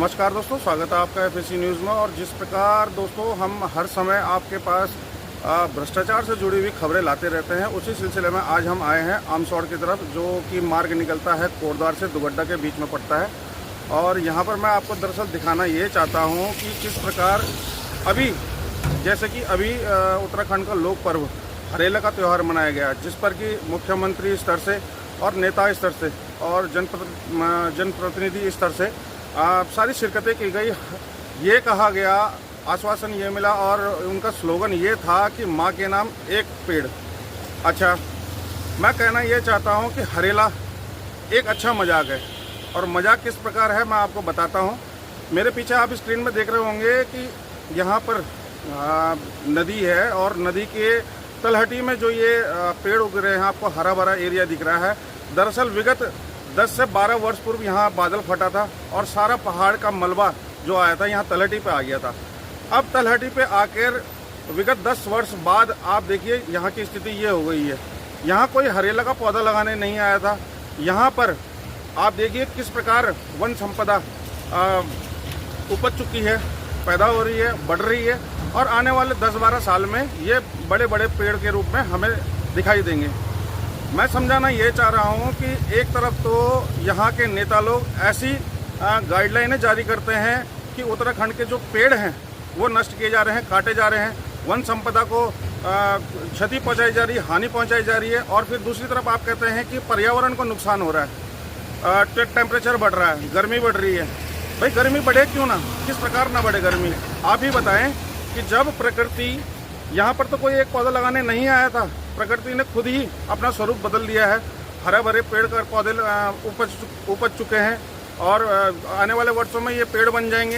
नमस्कार दोस्तों, स्वागत है आपका एफएसी न्यूज़ में। और जिस प्रकार दोस्तों हम हर समय आपके पास भ्रष्टाचार से जुड़ी हुई खबरें लाते रहते हैं, उसी सिलसिले में आज हम आए हैं आमसौड़ की तरफ, जो कि मार्ग निकलता है कोटद्वार से दुगड्डा के बीच में पड़ता है। और यहाँ पर मैं आपको दरअसल दिखाना ये चाहता हूँ कि किस प्रकार अभी जैसे कि अभी उत्तराखंड का लोक पर्व हरेला का त्यौहार मनाया गया, जिस पर कि मुख्यमंत्री स्तर से और नेता स्तर से और जनप्रतिनिधि स्तर से सारी शिरकतें की गई। ये कहा गया, आश्वासन ये मिला और उनका स्लोगन ये था कि माँ के नाम एक पेड़। अच्छा, मैं कहना ये चाहता हूँ कि हरेला एक अच्छा मजाक है, और मजाक किस प्रकार है मैं आपको बताता हूँ। मेरे पीछे आप स्क्रीन में देख रहे होंगे कि यहाँ पर नदी है, और नदी के तलहटी में जो ये पेड़ उग रहे हैं, आपको हरा भरा एरिया दिख रहा है। दरअसल विगत 10 से 12 वर्ष पूर्व यहाँ बादल फटा था और सारा पहाड़ का मलबा जो आया था यहाँ तलहटी पे आ गया था। अब तलहटी पे आकर विगत 10 वर्ष बाद आप देखिए यहाँ की स्थिति ये हो गई है। यहाँ कोई हरेला का पौधा लगाने नहीं आया था। यहाँ पर आप देखिए किस प्रकार वन संपदा उपज चुकी है, पैदा हो रही है, बढ़ रही है, और आने वाले 10-12 साल में ये बड़े बड़े पेड़ के रूप में हमें दिखाई देंगे। मैं समझाना ये चाह रहा हूँ कि एक तरफ तो यहाँ के नेता लोग ऐसी गाइडलाइनें जारी करते हैं कि उत्तराखंड के जो पेड़ हैं वो नष्ट किए जा रहे हैं, काटे जा रहे हैं, वन संपदा को क्षति पहुँचाई जा रही है, हानि पहुँचाई जा रही है। और फिर दूसरी तरफ आप कहते हैं कि पर्यावरण को नुकसान हो रहा है, टेम्परेचर बढ़ रहा है, गर्मी बढ़ रही है। भाई गर्मी बढ़े क्यों ना, किस प्रकार ना बढ़े गर्मी? आप ही बताएं कि जब प्रकृति, यहाँ पर तो कोई एक पौधा लगाने नहीं आया था, प्रकृति ने खुद ही अपना स्वरूप बदल दिया है। हरे भरे पेड़ का पौधे उपज चुके हैं और आने वाले वर्षों में ये पेड़ बन जाएंगे।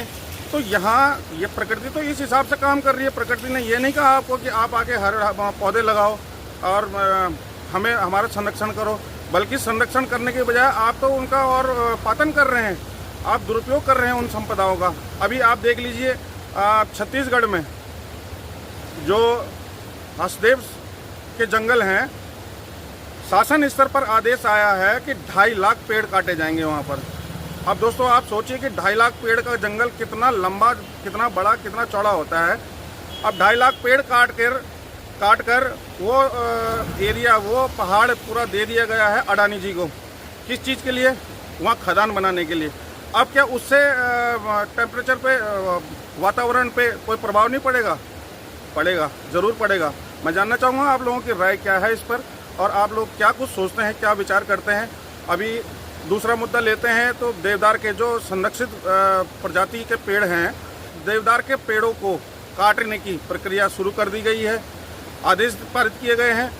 तो यहाँ ये प्रकृति तो इस हिसाब से काम कर रही है। प्रकृति ने ये नहीं कहा आपको कि आप आके हरे पौधे लगाओ और हमें हमारा संरक्षण करो, बल्कि संरक्षण करने के बजाय आप तो उनका और पातन कर रहे हैं, आप दुरुपयोग कर रहे हैं उन संपदाओं का। अभी आप देख लीजिए छत्तीसगढ़ में जो हसदेव के जंगल हैं, शासन स्तर पर आदेश आया है कि 2.5 लाख पेड़ काटे जाएंगे वहाँ पर। अब दोस्तों आप सोचिए कि 2.5 लाख पेड़ का जंगल कितना लंबा, कितना बड़ा, कितना चौड़ा होता है। अब 2.5 लाख पेड़ काट कर वो एरिया, वो पहाड़ पूरा दे दिया गया है अडानी जी को। किस चीज़ के लिए? वहाँ खदान बनाने के लिए। अब क्या उससे टेम्परेचर पे, वातावरण पे कोई प्रभाव नहीं पड़ेगा? पड़ेगा, ज़रूर पड़ेगा। मैं जानना चाहूँगा आप लोगों की राय क्या है इस पर, और आप लोग क्या कुछ सोचते हैं, क्या विचार करते हैं। अभी दूसरा मुद्दा लेते हैं तो देवदार के जो संरक्षित प्रजाति के पेड़ हैं, देवदार के पेड़ों को काटने की प्रक्रिया शुरू कर दी गई है, आदेश पारित किए गए हैं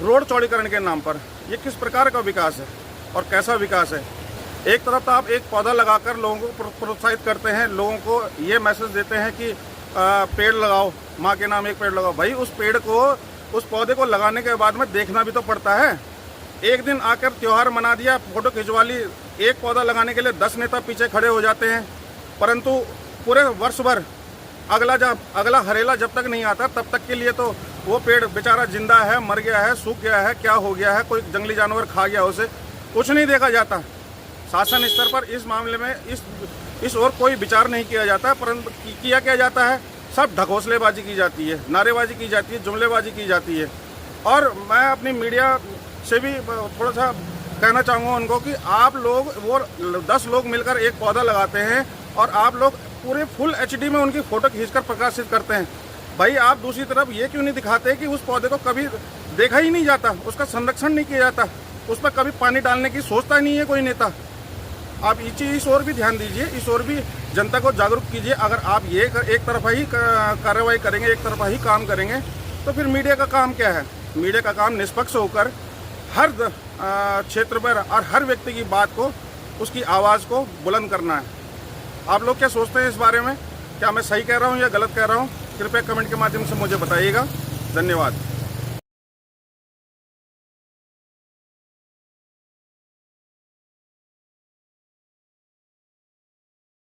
रोड चौड़ीकरण के नाम पर। ये किस प्रकार का विकास है और कैसा विकास है? एक तरफ तो आप एक पौधा लगाकर लोगों को प्रोत्साहित करते हैं, लोगों को ये मैसेज देते हैं कि पेड़ लगाओ, माँ के नाम एक पेड़ लगाओ। भाई उस पेड़ को, उस पौधे को लगाने के बाद में देखना भी तो पड़ता है। एक दिन आकर त्यौहार मना दिया, फोटो खिंचवा ली, एक पौधा लगाने के लिए 10 नेता पीछे खड़े हो जाते हैं, परंतु पूरे वर्ष भर अगला हरेला जब तक नहीं आता तब तक के लिए तो वो पेड़ बेचारा जिंदा है, मर गया है, सूख गया है, क्या हो गया है, कोई जंगली जानवर खा गया उसे, कुछ नहीं देखा जाता। शासन स्तर पर इस मामले में इस ओर कोई विचार नहीं किया जाता, परंतु क्या जाता है, सब ढकोसलेबाजी की जाती है, नारेबाजी की जाती है, जुमलेबाजी की जाती है। और मैं अपनी मीडिया से भी थोड़ा सा कहना चाहूँगा उनको कि आप लोग, वो 10 लोग मिलकर एक पौधा लगाते हैं और आप लोग पूरे फुल HD में उनकी फ़ोटो खींचकर प्रकाशित करते हैं। भाई आप दूसरी तरफ ये क्यों नहीं दिखाते कि उस पौधे को कभी देखा ही नहीं जाता, उसका संरक्षण नहीं किया जाता, उस पर कभी पानी डालने की सोचता नहीं है कोई नेता। आप इस ओर भी ध्यान दीजिए, इस ओर भी जनता को जागरूक कीजिए। अगर आप ये एक तरफा ही कार्रवाई करेंगे, एक तरफा ही काम करेंगे, तो फिर मीडिया का काम क्या है? मीडिया का काम निष्पक्ष होकर हर क्षेत्र पर और हर व्यक्ति की बात को, उसकी आवाज़ को बुलंद करना है। आप लोग क्या सोचते हैं इस बारे में? क्या मैं सही कह रहा हूँ या गलत कह रहा हूँ? कृपया कमेंट के माध्यम से मुझे बताइएगा। धन्यवाद।